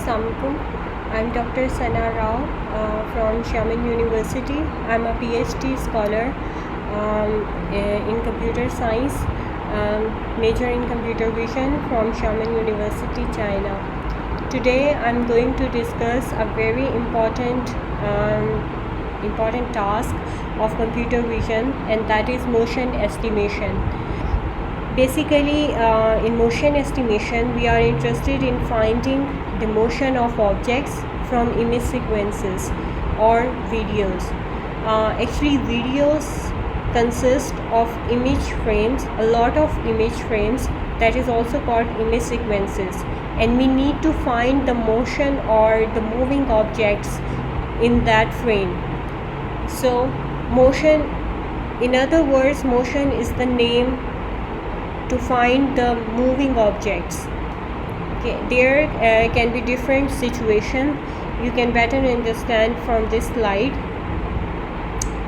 Assalamualaikum. I'm Dr. Sana Rao from Xiamen University. I'm a PhD scholar in computer science, major in computer vision from Xiamen University, China. Today I'm going to discuss a very important task of computer vision, and that is motion estimation. Basically, in motion estimation, we are interested in finding the motion of objects from image sequences or videos. Actually, videos consist of image frames, a lot of image frames, that is also called image sequences, and we need to find the motion or the moving objects in that frame. So motion, in other words, motion is the name to find the moving objects. Okay, there can be different situations. You can better understand from this slide.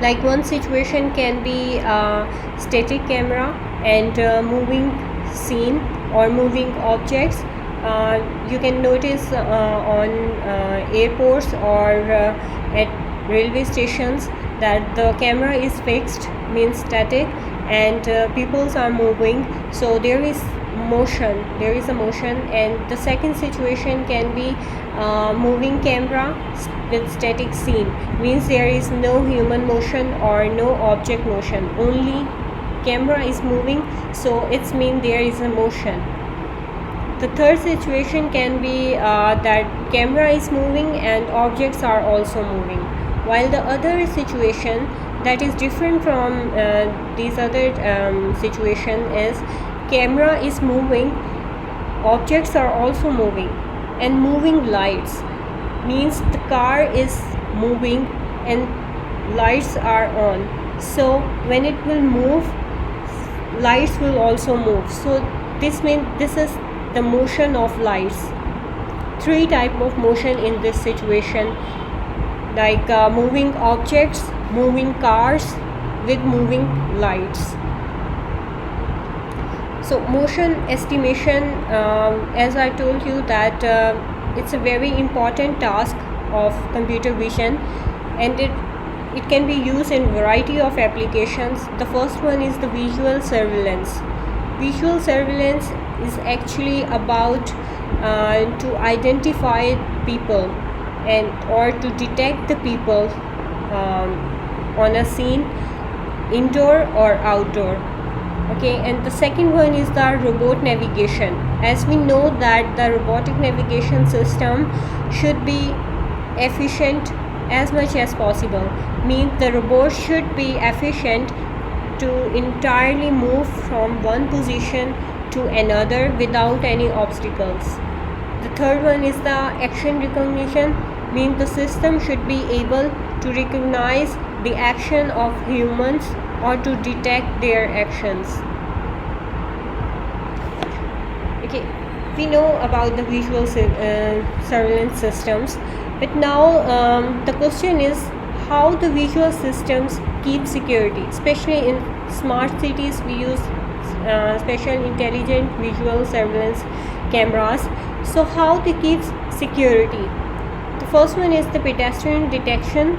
Like one situation can be static camera and moving scene or moving objects. You can notice on airports or at railway stations that the camera is fixed, means static, and people are moving, so there is motion, and the second situation can be moving camera with static scene, means there is no human motion or no object motion, only camera is moving, so it's mean there is a motion. The third situation can be that camera is moving and objects are also moving, while the other situation that is different from these other situation is camera is moving, objects are also moving, and moving lights, means the car is moving and lights are on, so when it will move, lights will also move, so this means this is the motion of lights. Three type of motion in this situation, like moving objects, moving cars with moving lights. So motion estimation, as I told you that it's a very important task of computer vision, and it can be used in variety of applications. The first one is the visual surveillance. Visual surveillance is actually about to identify people and or to detect the people on a scene, indoor or outdoor. Okay, and the second one is the robot navigation. As we know that the robotic navigation system should be efficient as much as possible, means the robot should be efficient to entirely move from one position to another without any obstacles. The third one is the action recognition, means the system should be able to recognize the action of humans or to detect their actions. Okay, we know about the visual surveillance systems, but now the question is how the visual systems keep security. Especially in smart cities, we use special intelligent visual surveillance cameras. So how they keep security? The first one is the pedestrian detection,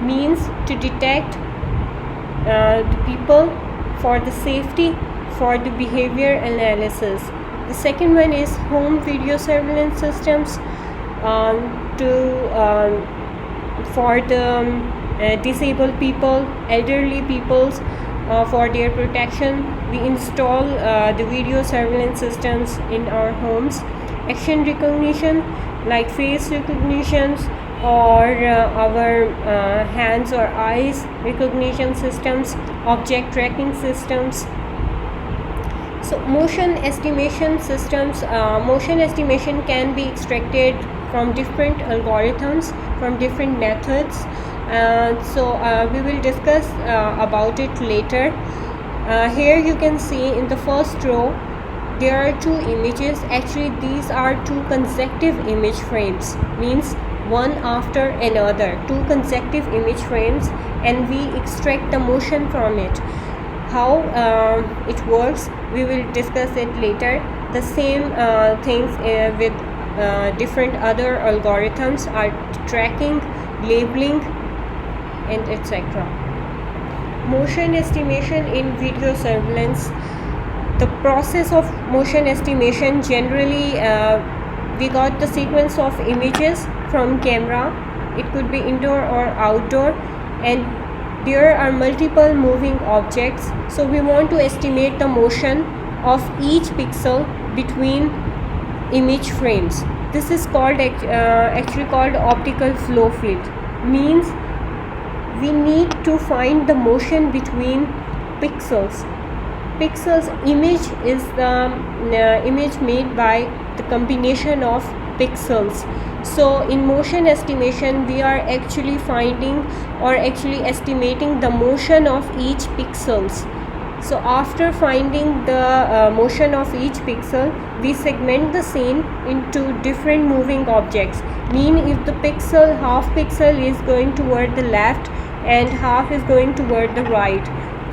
means to detect the people for the safety, for the behavior analysis. The second one is home video surveillance systems, for the disabled people, elderly peoples, for their protection. We install the video surveillance systems in our homes. Action recognition, like face recognitions or our hands or eyes recognition systems, object tracking systems. So motion estimation systems, motion estimation can be extracted from different algorithms, from different methods. So we will discuss about it later. Here you can see in the first row there are two images. Actually these are two consecutive image frames, means one after another, two consecutive image frames, and we extract the motion from it. How it works, we will discuss it later. The same things with different other algorithms are tracking, labeling, and etc. Motion estimation in video surveillance. The process of motion estimation, generally we got the sequence of images from camera. It could be indoor or outdoor, and there are multiple moving objects, so we want to estimate the motion of each pixel between image frames. This is called actually called optical flow field. Means we need to find the motion between pixels. Image is the image made by the combination of pixels. So in motion estimation, we are actually finding or actually estimating the motion of each pixels. So after finding the motion of each pixel, we segment the scene into different moving objects. Mean if the pixel, half pixel is going toward the left and half is going toward the right.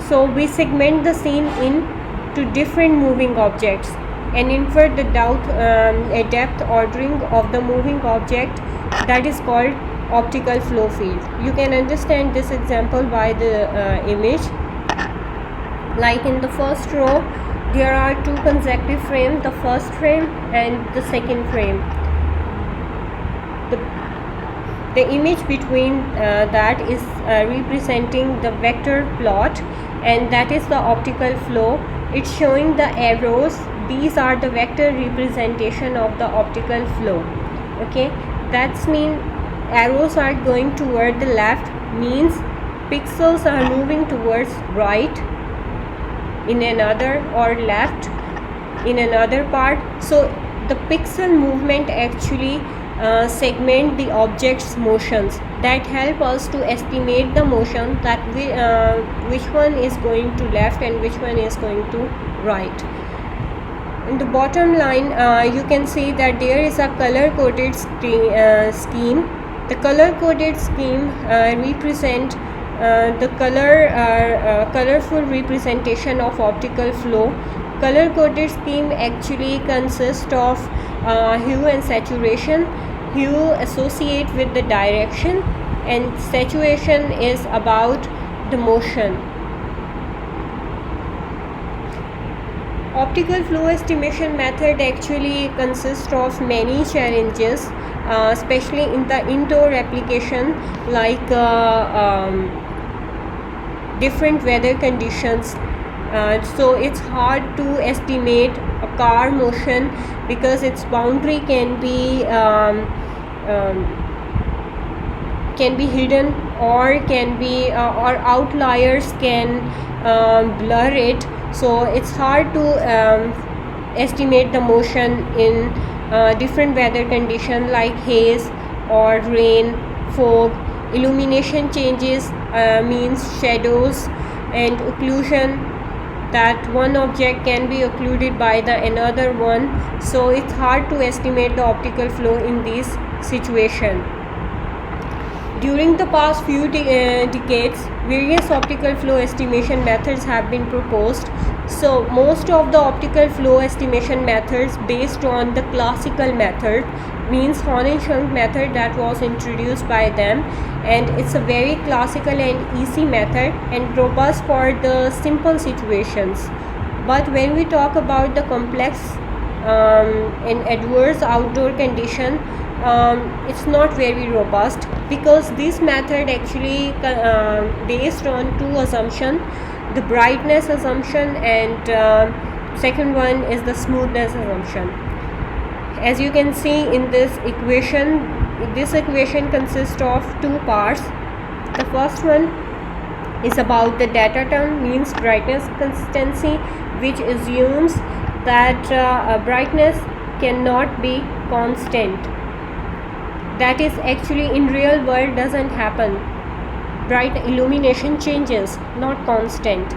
So we segment the scene into different moving objects and infer the depth ordering of the moving object. That is called optical flow field. You can understand this example by the image. Like in the first row, there are two consecutive frames, the first frame and the second frame. The image between that is representing the vector plot, and that is the optical flow. It's showing the arrows. These are the vector representation of the optical flow. Okay, that's mean arrows are going toward the left, means pixels are moving towards right in another, or left in another part. So the pixel movement actually segment the object's motions that help us to estimate the motion, that which one is going to left and which one is going to right. In the bottom line, you can see that there is a color coded scheme. The color coded scheme represent the colorful representation of optical flow. Color coded scheme actually consists of hue and saturation. Hue associate with the direction, and saturation is about the motion. Optical flow estimation method actually consists of many challenges, especially in the indoor application, like different weather conditions. So it's hard to estimate a car motion because its boundary can be hidden, or can be or outliers can blur it. So it's hard to estimate the motion in different weather conditions like haze or rain, fog. Illumination changes means shadows and occlusion, that one object can be occluded by the another one. So it's hard to estimate the optical flow in this situation. During the past few decades, various optical flow estimation methods have been proposed. So most of the optical flow estimation methods based on the classical method, means Horn-Schunck method, that was introduced by them, and it's a very classical and easy method and robust for the simple situations. But when we talk about the complex and adverse outdoor condition, it's not very robust, because this method actually based on two assumptions: the brightness assumption, and second one is the smoothness assumption. As you can see in this equation consists of two parts. The first one is about the data term, means brightness consistency, which assumes that brightness cannot be constant. That is actually in real world doesn't happen. Bright illumination changes, not constant.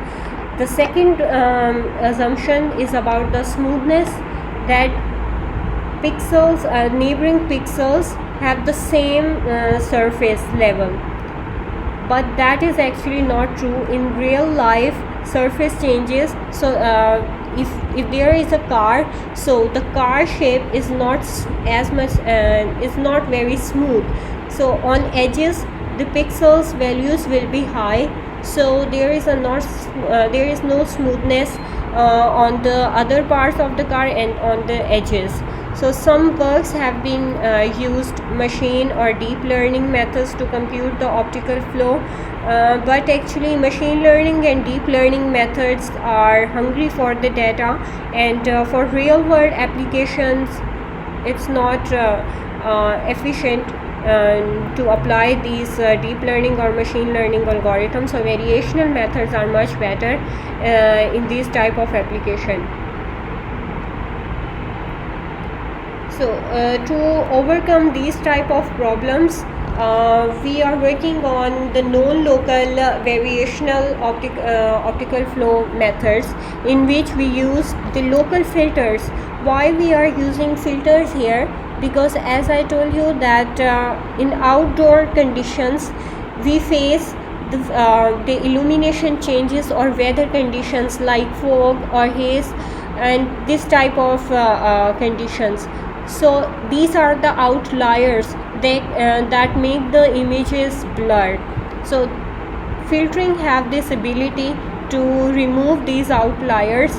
The second assumption is about the smoothness, that pixels, neighboring pixels have the same surface level. But that is actually not true. In real life, surface changes. So if there is a car, so the car shape is not as much is not very smooth. So on edges the pixels values will be high, so there is no smoothness on the other parts of the car and on the edges. So some works have been used machine or deep learning methods to compute the optical flow, but actually machine learning and deep learning methods are hungry for the data, and for real world applications it's not efficient to apply these deep learning or machine learning algorithms. So variational methods are much better in these type of application. So to overcome these type of problems, we are working on the non-local variational optical flow methods, in which we use the local filters. Why we are using filters here? Because as I told you that in outdoor conditions we face the illumination changes or weather conditions like fog or haze and this type of conditions. So these are the outliers that make the images blurred. So filtering have this ability to remove these outliers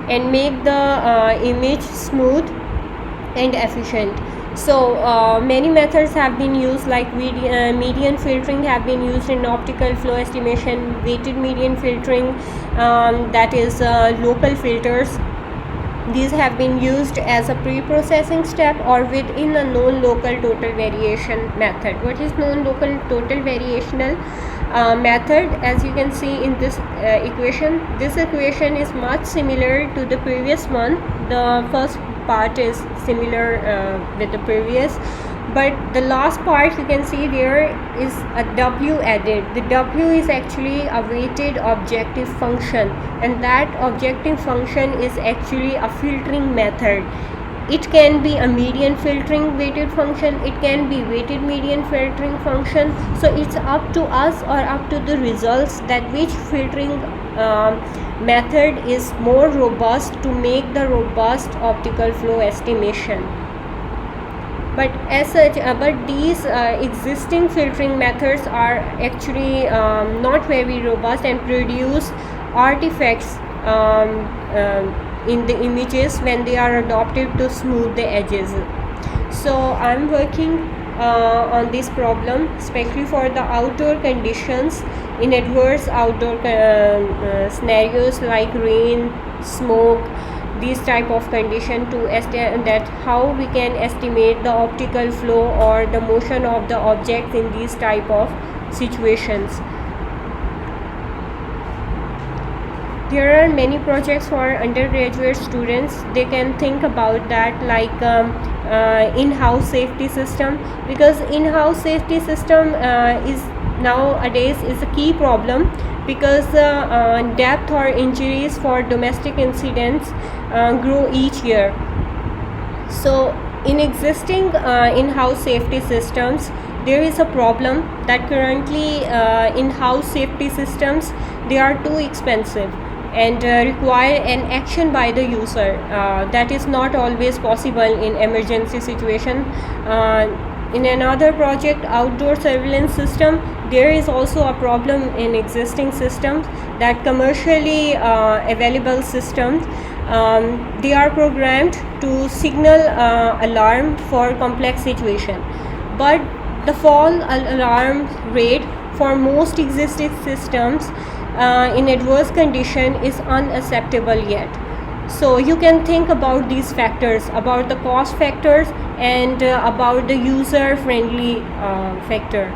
and make the image smooth and efficient. So many methods have been used, like median filtering have been used in optical flow estimation, weighted median filtering, that is local filters. These have been used as a pre-processing step or within a known local total variation method. What is known local total variational method? As you can see in this equation, this equation is much similar to the previous one. The first part is similar with the previous, but the last part you can see there is a W added. The W is actually a weighted objective function, and that objective function is actually a filtering method. It can be a median filtering weighted function, it can be weighted median filtering function. So it's up to us or up to the results that which filtering method is more robust to make the robust optical flow estimation. But as such, but these existing filtering methods are actually not very robust and produce artifacts in the images when they are adopted to smooth the edges. So I'm working on this problem especially for the outdoor conditions, in adverse outdoor scenarios like rain, smoke, these type of condition, to estimate that how we can estimate the optical flow or the motion of the objects in these type of situations. There are many projects for undergraduate students. They can think about that, like in-house safety system, because in-house safety system is nowadays is a key problem, because death or injuries for domestic incidents grow each year. So in existing in-house safety systems, there is a problem that currently in-house safety systems, they are too expensive and require an action by the user. That is not always possible in emergency situation. In another project, outdoor surveillance system, there is also a problem in existing systems, that commercially available systems, they are programmed to signal alarm for complex situation, but the false alarm rate for most existing systems in adverse condition is unacceptable yet. So you can think about these factors, about the cost factors and about the user friendly factor.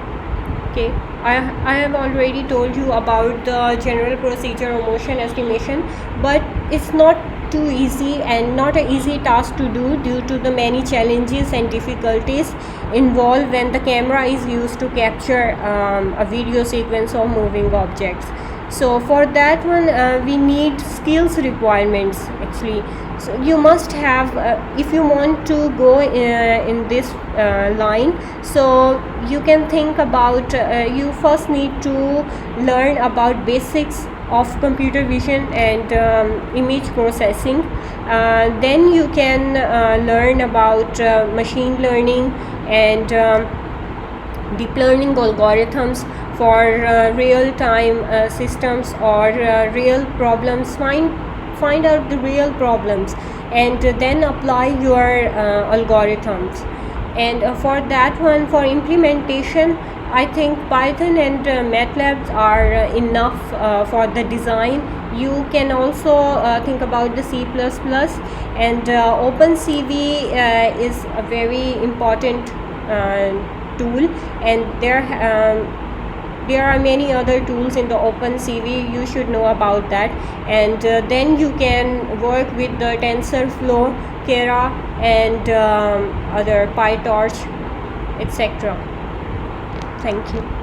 Okay, I have already told you about the general procedure of motion estimation, but it's not too easy and not an easy task to do due to the many challenges and difficulties involved when the camera is used to capture a video sequence of moving objects. So for that one we need skills requirements actually. So you must have if you want to go in this line, so you can think about you first need to learn about basics of computer vision and image processing. Then you can learn about machine learning and deep learning algorithms for real-time systems or real problems. Find out the real problems and then apply your algorithms. And for that one, for implementation, I think Python and MATLAB are enough for the design. You can also think about the C++, and OpenCV is a very important tool, and there are many other tools in the OpenCV. You should know about that. And then you can work with the TensorFlow, Keras, and other PyTorch, etc. Thank you.